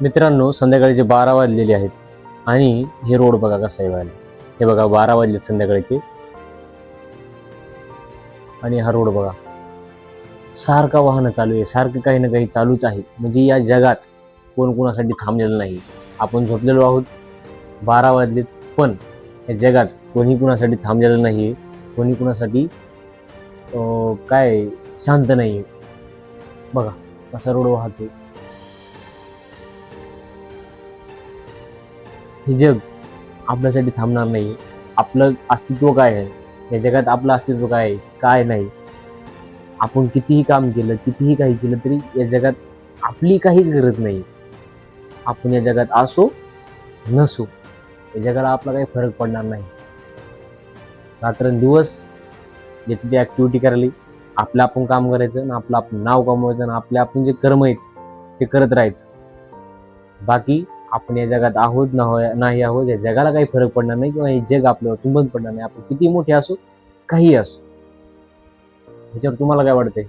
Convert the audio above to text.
मित्रांनो, संध्याकाळचे 12 वाजलेले आहेत आणि हे रोड बघा कसा आहे व्हायला. हे बघा 12 वाजले संध्याकाळचे आणि हा रोड बघा. सारखा वाहनं चालू आहे, सारखं काही ना काही चालूच आहे. म्हणजे या जगात कोण कोणासाठी थांबलेलं नाही. आपण झोपलेलो आहोत, 12 वाजलेत, पण या जगात कोणी कुणासाठी थांबलेलं नाही आहे. कोणी कुणासाठी काय शांत नाही आहे. बघा कसा रोड वाहतोय. हे जग आपल्यासाठी थांबणार नाही. आपलं अस्तित्व काय आहे या जगात, आपलं अस्तित्व काय आहे काय नाही. आपण कितीही काम केलं, कितीही काही केलं तरी या जगात आपली काहीच गरज नाही. आपण या जगात असो नसो, या जगाला आपला काही फरक पडणार नाही. रात्रंदिवस ज्याची ती ॲक्टिव्हिटी करायली, आपलं आपण काम करायचं आणि आपलं आपण नाव कमवायचं आणि आपले आपण जे कर्म आहेत ते करत राहायचं. बाकी आपण या जगात आहोत नाही आहोत या जगाला काही फरक पडणार नाही, किंवा हे जग आपल्यावरतून बंद पडणार नाही. आपण किती मोठे असो, काही असो. ह्याच्यावर तुम्हाला काय वाटतंय?